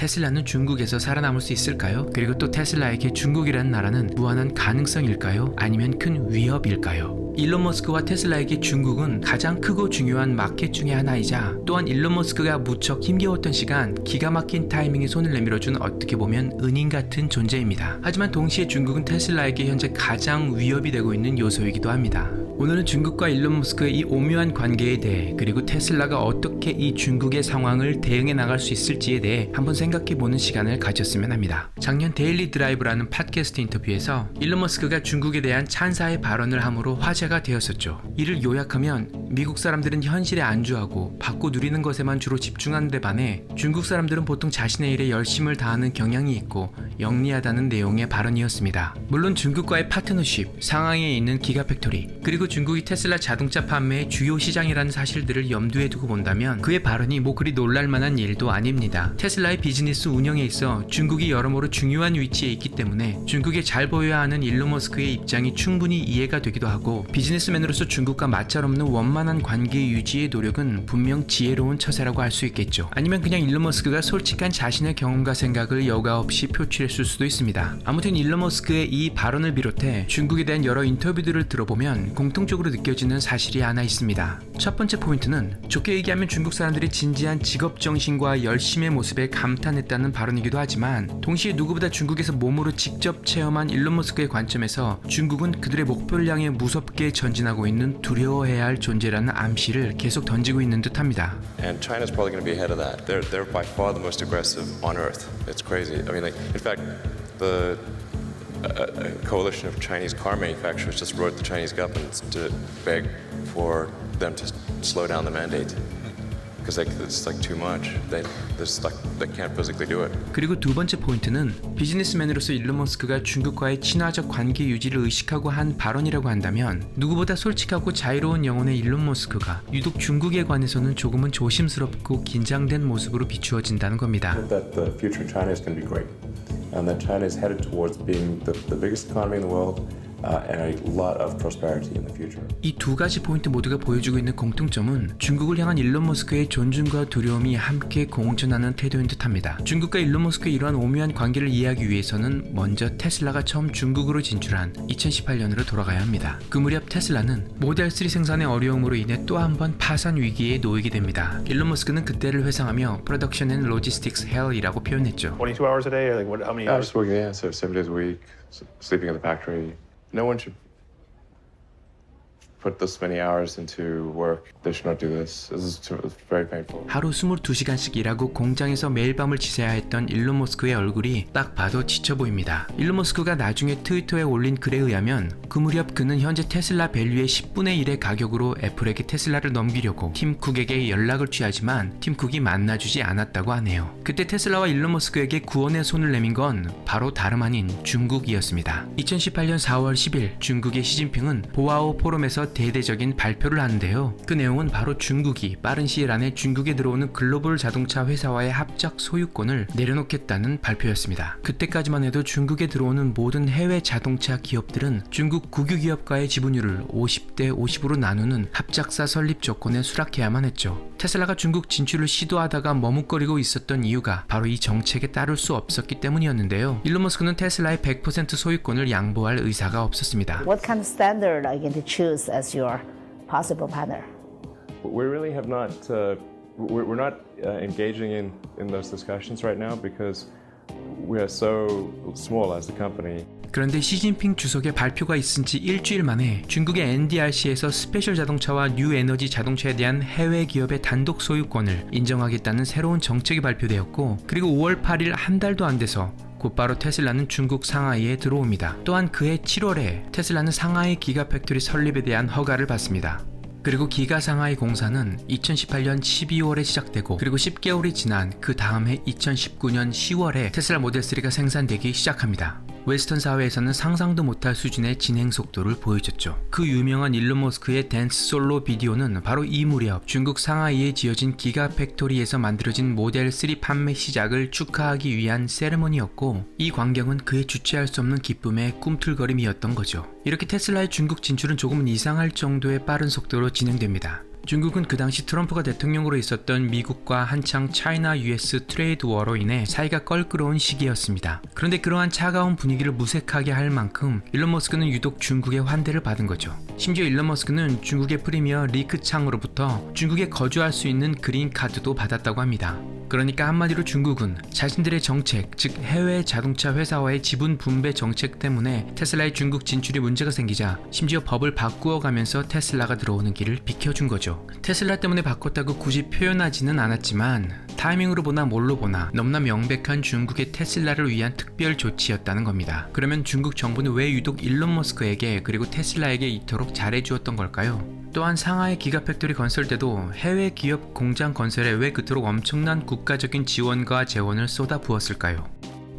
테슬라는 중국에서 살아남을 수 있을까요? 그리고 또 테슬라에게 중국이라는 나라는 무한한 가능성일까요? 아니면 큰 위협일까요? 일론 머스크와 테슬라에게 중국은 가장 크고 중요한 마켓 중의 하나이자 또한 일론 머스크가 무척 힘겨웠던 시간, 기가 막힌 타이밍에 손을 내밀어준 어떻게 보면 은인 같은 존재입니다. 하지만 동시에 중국은 테슬라에게 현재 가장 위협이 되고 있는 요소이기도 합니다. 오늘은 중국과 일론 머스크의 이 오묘한 관계에 대해, 그리고 테슬라가 어떻게 이 중국의 상황을 대응해 나갈 수 있을지에 대해 한번 생각해보는 시간을 가졌으면 합니다. 작년 데일리 드라이브라는 팟캐스트 인터뷰에서 일론 머스크가 중국에 대한 찬사의 발언을 함으로 화제가 되었었죠. 이를 요약하면 미국 사람들은 현실에 안주하고 받고 누리는 것에만 주로 집중하는 데 반해 중국 사람들은 보통 자신의 일에 열심을 다하는 경향이 있고 영리하다는 내용의 발언이었습니다. 물론 중국과의 파트너십, 상하이에 있는 기가팩토리, 그리고 중국이 테슬라 자동차 판매의 주요 시장이라는 사실들을 염두에 두고 본다면 그의 발언이 뭐 그리 놀랄만한 일도 아닙니다. 테슬라의 비즈니스 운영에 있어 중국이 여러모로 중요한 위치에 있기 때문에 중국에 잘 보여야 하는 일론 머스크의 입장이 충분히 이해가 되기도 하고, 비즈니스맨으로서 중국과 마찰 없는 원만한 관계 유지의 노력은 분명 지혜로운 처세라고 할 수 있겠죠. 아니면 그냥 일론 머스크가 솔직한 자신의 경험과 생각을 여과 없이 표출했을 수도 있습니다. 아무튼 일론 머스크의 이 발언을 비롯해 중국에 대한 여러 인터뷰들을 들어보면 공통적으로 느껴지는 사실이 하나 있습니다. 첫 번째 포인트는 좋게 얘기하면 중국 사람들이 진지한 직업 정신과 열심의 모습에 감탄했다는 발언이기도 하지만, 동시에 누구보다 중국에서 몸으로 직접 체험한 일론 머스크의 관점에서 중국은 그들의 목표를 향해 무섭게 전진하고 있는 두려워해야 할 존재라는 암시를 계속 던지고 있는 듯합니다. And China's probably going to be ahead of that. They're by far the most aggressive on earth. It's crazy. I mean, like, in fact, the a coalition of Chinese car manufacturers just wrote the Chinese government to beg for them to slow down the mandate because it's like too much. They can't physically do it. 그리고 두 번째 포인트는 비즈니스맨으로서 일론 머스크가 중국과의 친화적 관계 유지를 의식하고 한 발언이라고 한다면, 누구보다 솔직하고 자유로운 영혼의 일론 머스크가 유독 중국에 관해서는 조금은 조심스럽고 긴장된 모습으로 비추어진다는 겁니다. That the future of China is going to be great, and that China is headed towards being the biggest economy in the world. And a lot of prosperity in the future. 이 두 가지 포인트 모두가 보여주고 있는 공통점은 중국을 향한 일론 머스크의 존중과 두려움이 함께 공존하는 태도인 듯합니다. 중국과 일론 머스크의 이러한 오묘한 관계를 이해하기 위해서는 먼저 테슬라가 처음 중국으로 진출한 2018년으로 돌아가야 합니다. 그 무렵 테슬라는 모델 3 생산의 어려움으로 인해 또 한 번 파산 위기에 놓이게 됩니다. 일론 머스크는 그때를 회상하며 Production and Logistics Hell이라고 표현했죠. 22 hours a day, or like what? How many I hours? was working, so 7 days a week, sleeping in the factory. No one should put this many hours into work. They should not do this. This is very painful. 하루 22시간씩 일하고 공장에서 매일 밤을 지새야 했던 일론 머스크의 얼굴이 딱 봐도 지쳐 보입니다. 일론 머스크가 나중에 트위터에 올린 글에 의하면 그 무렵 그는 현재 테슬라 밸류의 10분의 1의 가격으로 애플에게 테슬라를 넘기려고 팀 쿡에게 연락을 취하지만 팀 쿡이 만나주지 않았다고 하네요. 그때 테슬라와 일론 머스크에게 구원의 손을 내민 건 바로 다름 아닌 중국이었습니다. 2018년 4월 10일 중국의 시진핑은 보아오 포럼에서 대대적인 발표를 하는데요. 그 내용은 바로 중국이 빠른 시일 안에 중국에 들어오는 글로벌 자동차 회사와의 합작 소유권을 내려놓겠다는 발표였습니다. 그때까지만 해도 중국에 들어오는 모든 해외 자동차 기업들은 중국 국유기업과의 지분율을 50대 50으로 나누는 합작사 설립 조건에 수락해야만 했죠. 테슬라가 중국 진출을 시도하다가 머뭇거리고 있었던 이유가 바로 이 정책에 따를 수 없었기 때문이었는데요. 일론 머스크는 테슬라의 100% 소유권을 양보할 의사가 없었습니다. What kind of standard are you going to choose as your possible partner? We really have not. We're not engaging in those discussions right now because we are so small as a company. 그런데 시진핑 주석의 발표가 있은 지 일주일 만에 중국의 NDRC에서 스페셜 자동차와 뉴 에너지 자동차에 대한 해외 기업의 단독 소유권을 인정하겠다는 새로운 정책이 발표되었고, 그리고 5월 8일 한 달도 안 돼서 곧바로 테슬라는 중국 상하이에 들어옵니다. 또한 그해 7월에 테슬라는 상하이 기가팩토리 설립에 대한 허가를 받습니다. 그리고 기가 상하이 공사는 2018년 12월에 시작되고, 그리고 10개월이 지난 그 다음 해 2019년 10월에 테슬라 모델 3가 생산되기 시작합니다. 웨스턴 사회에서는 상상도 못할 수준의 진행 속도를 보여줬죠. 그 유명한 일론 머스크의 댄스 솔로 비디오는 바로 이 무렵 중국 상하이에 지어진 기가 팩토리에서 만들어진 모델 3 판매 시작을 축하하기 위한 세레모니였고, 이 광경은 그의 주체할 수 없는 기쁨의 꿈틀거림이었던 거죠. 이렇게 테슬라의 중국 진출은 조금은 이상할 정도의 빠른 속도로 진행됩니다. 중국은 그 당시 트럼프가 대통령으로 있었던 미국과 한창 차이나 US 트레이드 워로 인해 사이가 껄끄러운 시기였습니다. 그런데 그러한 차가운 분위기를 무색하게 할 만큼 일론 머스크는 유독 중국의 환대를 받은 거죠. 심지어 일론 머스크는 중국의 프리미어 리크 창으로부터 중국에 거주할 수 있는 그린 카드도 받았다고 합니다. 그러니까 한마디로 중국은 자신들의 정책, 즉 해외 자동차 회사와의 지분 분배 정책 때문에 테슬라의 중국 진출이 문제가 생기자 심지어 법을 바꾸어가면서 테슬라가 들어오는 길을 비켜준 거죠. 테슬라 때문에 바꿨다고 굳이 표현하지는 않았지만 타이밍으로 보나 뭘로 보나 너무나 명백한 중국의 테슬라를 위한 특별 조치였다는 겁니다. 그러면 중국 정부는 왜 유독 일론 머스크에게 그리고 테슬라에게 이토록 잘해주었던 걸까요? 또한 상하이 기가팩토리 건설 때도 해외 기업 공장 건설에 왜 그토록 엄청난 국가적인 지원과 재원을 쏟아부었을까요?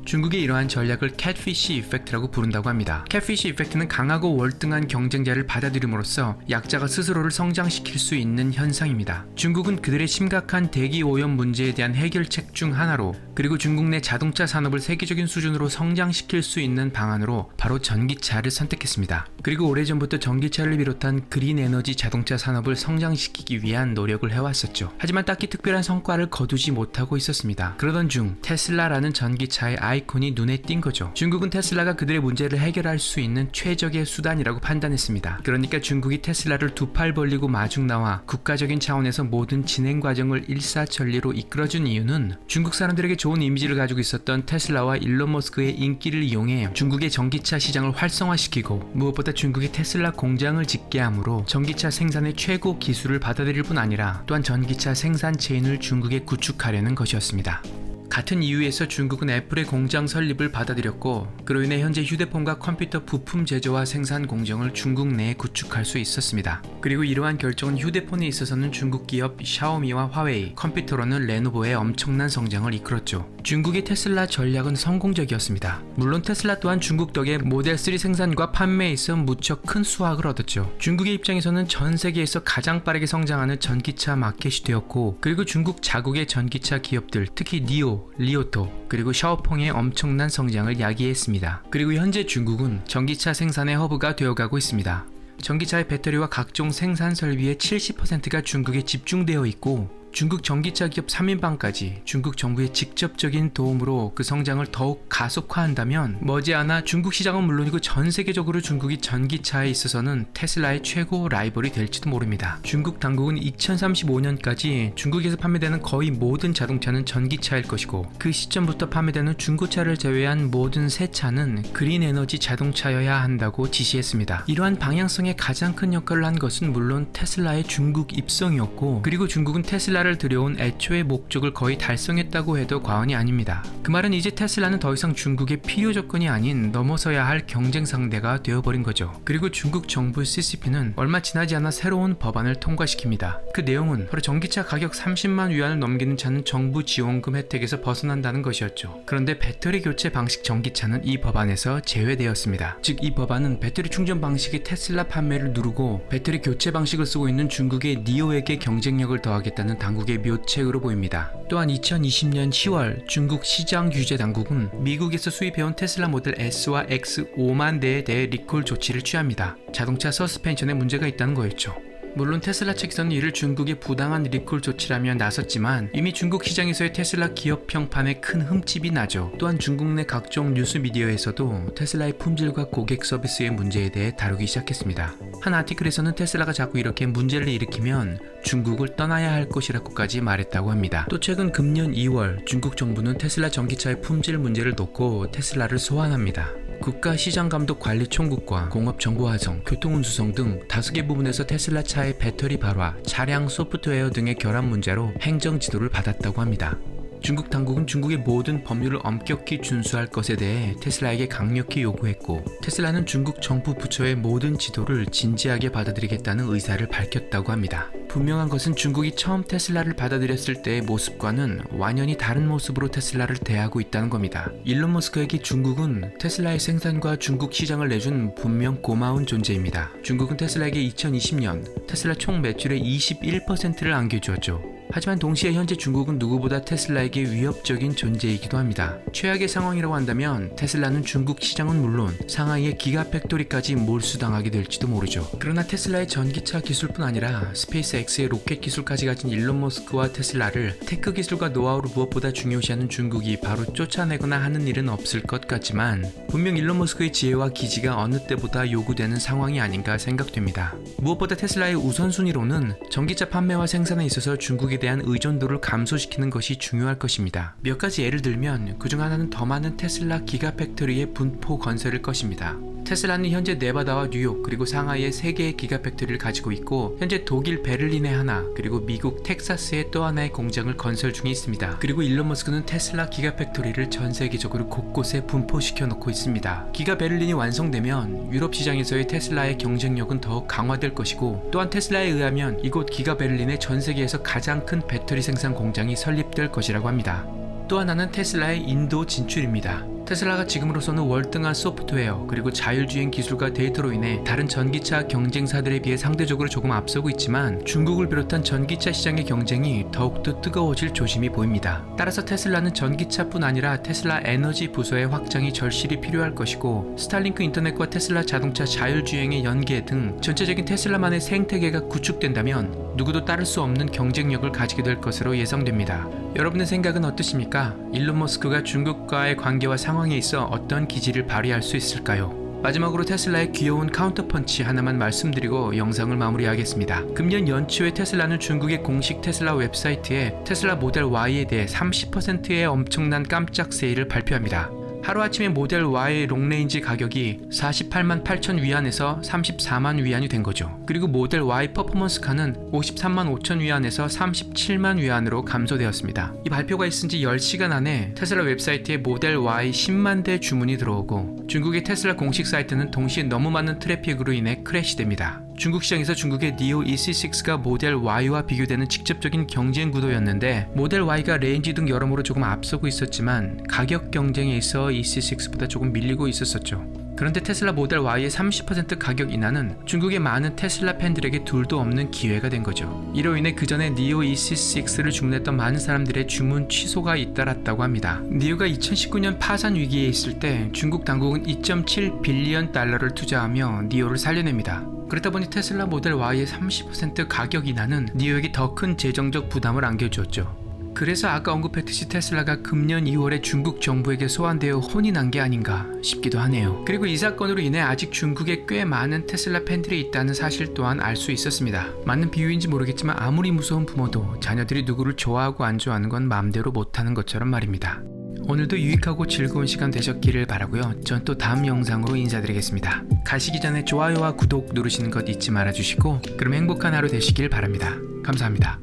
중국의 이러한 전략을 캣피쉬 이펙트라고 부른다고 합니다. 캣피쉬 이펙트는 강하고 월등한 경쟁자를 받아들임으로써 약자가 스스로를 성장시킬 수 있는 현상입니다. 중국은 그들의 심각한 대기 오염 문제에 대한 해결책 중 하나로, 그리고 중국 내 자동차 산업을 세계적인 수준으로 성장시킬 수 있는 방안으로 바로 전기차를 선택했습니다. 그리고 오래전부터 전기차를 비롯한 그린 에너지 자동차 산업을 성장시키기 위한 노력을 해왔었죠. 하지만 딱히 특별한 성과를 거두지 못하고 있었습니다. 그러던 중 테슬라라는 전기차의 아이콘이 눈에 띈 거죠. 중국은 테슬라가 그들의 문제를 해결할 수 있는 최적의 수단이라고 판단했습니다. 그러니까 중국이 테슬라를 두 팔 벌리고 마중 나와 국가적인 차원에서 모든 진행 과정을 일사천리로 이끌어준 이유는 중국 사람들에게 좋은 이미지를 가지고 있었던 테슬라와 일론 머스크의 인기를 이용해 중국의 전기차 시장을 활성화시키고, 무엇보다 중국의 테슬라 공장을 짓게 함으로 전기차 생산의 최고 기술을 받아들일 뿐 아니라 또한 전기차 생산 체인을 중국에 구축하려는 것이었습니다. 같은 이유에서 중국은 애플의 공장 설립을 받아들였고, 그로 인해 현재 휴대폰과 컴퓨터 부품 제조와 생산 공정을 중국 내에 구축할 수 있었습니다. 그리고 이러한 결정은 휴대폰에 있어서는 중국 기업 샤오미와 화웨이, 컴퓨터로는 레노버의 엄청난 성장을 이끌었죠. 중국의 테슬라 전략은 성공적이었습니다. 물론 테슬라 또한 중국 덕에 모델3 생산과 판매에 있어 무척 큰 수확을 얻었죠. 중국의 입장에서는 전 세계에서 가장 빠르게 성장하는 전기차 마켓이 되었고, 그리고 중국 자국의 전기차 기업들, 특히 니오, 리오토, 그리고 샤오펑의 엄청난 성장을 야기했습니다. 그리고 현재 중국은 전기차 생산의 허브가 되어가고 있습니다. 전기차의 배터리와 각종 생산 설비의 70%가 중국에 집중되어 있고, 중국 전기차 기업 3인방까지 중국 정부의 직접적인 도움으로 그 성장을 더욱 가속화한다면 머지않아 중국 시장은 물론이고 전 세계적으로 중국이 전기차에 있어서는 테슬라의 최고 라이벌이 될지도 모릅니다. 중국 당국은 2035년까지 중국에서 판매되는 거의 모든 자동차는 전기차일 것이고, 그 시점부터 판매되는 중고차를 제외한 모든 새 차는 그린 에너지 자동차여야 한다고 지시했습니다. 이러한 방향성에 가장 큰 역할을 한 것은 물론 테슬라의 중국 입성이었고, 그리고 중국은 테슬라를 들여온 애초의 목적을 거의 달성했다고 해도 과언이 아닙니다. 그 말은 이제 테슬라는 더 이상 중국의 필요 조건이 아닌 넘어서야 할 경쟁 상대가 되어버린 거죠. 그리고 중국 정부 CCP는 얼마 지나지 않아 새로운 법안을 통과시킵니다. 그 내용은 바로 전기차 가격 30만 위안을 넘기는 차는 정부 지원금 혜택에서 벗어난다는 것이었죠. 그런데 배터리 교체 방식 전기차는 이 법안에서 제외되었습니다. 즉, 이 법안은 배터리 충전 방식의 테슬라 판매를 누르고 배터리 교체 방식을 쓰고 있는 중국의 니오에게 경쟁력을 더하겠다는 당국의 묘책으로 보입니다. 또한 2020년 10월 중국 시장 규제 당국은 미국에서 수입해온 테슬라 모델 S와 X 5만 대에 대해 리콜 조치를 취합니다. 자동차 서스펜션에 문제가 있다는 거였죠. 물론 테슬라 측에서는 이를 중국의 부당한 리콜 조치라며 나섰지만 이미 중국 시장에서의 테슬라 기업 평판에 큰 흠집이 나죠. 또한 중국 내 각종 뉴스 미디어에서도 테슬라의 품질과 고객 서비스의 문제에 대해 다루기 시작했습니다. 한 아티클에서는 테슬라가 자꾸 이렇게 문제를 일으키면 중국을 떠나야 할 것이라고까지 말했다고 합니다. 또 최근 금년 2월 중국 정부는 테슬라 전기차의 품질 문제를 놓고 테슬라를 소환합니다. 국가시장감독관리총국과 공업정보화성, 교통운수성 등 5개 부분에서 테슬라 차의 배터리 발화, 차량 소프트웨어 등의 결함 문제로 행정지도를 받았다고 합니다. 중국 당국은 중국의 모든 법률을 엄격히 준수할 것에 대해 테슬라에게 강력히 요구했고, 테슬라는 중국 정부 부처의 모든 지도를 진지하게 받아들이겠다는 의사를 밝혔다고 합니다. 분명한 것은 중국이 처음 테슬라를 받아들였을 때의 모습과는 완연히 다른 모습으로 테슬라를 대하고 있다는 겁니다. 일론 머스크에게 중국은 테슬라의 생산과 중국 시장을 내준 분명 고마운 존재입니다. 중국은 테슬라에게 2020년 테슬라 총 매출의 21%를 안겨주었죠. 하지만 동시에 현재 중국은 누구보다 테슬라에게 위협적인 존재이기도 합니다. 최악의 상황이라고 한다면 테슬라는 중국 시장은 물론 상하이의 기가팩토리까지 몰수당하게 될지도 모르죠. 그러나 테슬라의 전기차 기술뿐 아니라 스페이스X의 로켓 기술까지 가진 일론 머스크와 테슬라를 테크 기술과 노하우를 무엇보다 중요시하는 중국이 바로 쫓아내거나 하는 일은 없을 것 같지만 분명 일론 머스크의 지혜와 기지가 어느 때보다 요구되는 상황이 아닌가 생각됩니다. 무엇보다 테슬라의 우선순위로는 전기차 판매와 생산에 있어서 중국에 대한 의존도를 감소시키는 것이 중요할 것입니다. 몇 가지 예를 들면 그중 하나는 더 많은 테슬라 기가팩토리의 분포 건설일 것입니다. 테슬라는 현재 네바다와 뉴욕 그리고 상하이에 3개의 기가팩토리를 가지고 있고 현재 독일 베를린에 하나 그리고 미국 텍사스에 또 하나의 공장을 건설 중에 있습니다. 그리고 일론 머스크는 테슬라 기가팩토리를 전 세계적으로 곳곳에 분포시켜 놓고 있습니다. 기가 베를린이 완성되면 유럽 시장에서의 테슬라의 경쟁력은 더욱 강화될 것이고 또한 테슬라에 의하면 이곳 기가 베를린에 전 세계에서 가장 큰 배터리 생산 공장이 설립될 것이라고 합니다. 또 하나는 테슬라의 인도 진출입니다. 테슬라가 지금으로서는 월등한 소프트웨어 그리고 자율주행 기술과 데이터로 인해 다른 전기차 경쟁사들에 비해 상대적으로 조금 앞서고 있지만 중국을 비롯한 전기차 시장의 경쟁이 더욱더 뜨거워질 조짐이 보입니다. 따라서 테슬라는 전기차뿐 아니라 테슬라 에너지 부서의 확장이 절실히 필요할 것이고 스타링크 인터넷과 테슬라 자동차 자율주행의 연계 등 전체적인 테슬라만의 생태계가 구축된다면 누구도 따를 수 없는 경쟁력을 가지게 될 것으로 예상됩니다. 여러분의 생각은 어떠십니까? 일론 머스크가 중국과의 관계와 상황에 있어 어떤 기지를 발휘할 수 있을까요? 마지막으로 테슬라의 귀여운 카운터펀치 하나만 말씀드리고 영상을 마무리하겠습니다. 금년 연초에 테슬라는 중국의 공식 테슬라 웹사이트에 테슬라 모델 Y에 대해 30%의 엄청난 깜짝 세일을 발표합니다. 하루아침에 모델 Y 롱레인지 가격이 48만 8천 위안에서 34만 위안이 된 거죠. 그리고 모델 Y 퍼포먼스카는 53만 5천 위안에서 37만 위안으로 감소되었습니다. 이 발표가 있은 지 10시간 안에 테슬라 웹사이트에 모델 Y 10만 대 주문이 들어오고 중국의 테슬라 공식 사이트는 동시에 너무 많은 트래픽으로 인해 크래시됩니다. 중국 시장에서 중국의 니오 EC6가 모델 Y와 비교되는 직접적인 경쟁 구도였는데 모델 Y가 레인지 등 여러모로 조금 앞서고 있었지만 가격 경쟁에 있어 EC6보다 조금 밀리고 있었었죠. 그런데 테슬라 모델 Y의 30% 가격 인하는 중국의 많은 테슬라 팬들에게 둘도 없는 기회가 된 거죠. 이로 인해 그 전에 니오 EC6를 주문했던 많은 사람들의 주문 취소가 잇따랐다고 합니다. 니오가 2019년 파산 위기에 있을 때 중국 당국은 2.7 빌리언 달러를 투자하며 니오를 살려냅니다. 그렇다 보니 테슬라 모델 Y의 30% 가격 인하는 니오에게 더 큰 재정적 부담을 안겨주었죠. 그래서 아까 언급했듯이 테슬라가 금년 2월에 중국 정부에게 소환되어 혼이 난 게 아닌가 싶기도 하네요. 그리고 이 사건으로 인해 아직 중국에 꽤 많은 테슬라 팬들이 있다는 사실 또한 알 수 있었습니다. 맞는 비유인지 모르겠지만 아무리 무서운 부모도 자녀들이 누구를 좋아하고 안 좋아하는 건 마음대로 못하는 것처럼 말입니다. 오늘도 유익하고 즐거운 시간 되셨기를 바라고요. 전 또 다음 영상으로 인사드리겠습니다. 가시기 전에 좋아요와 구독 누르시는 것 잊지 말아주시고 그럼 행복한 하루 되시길 바랍니다. 감사합니다.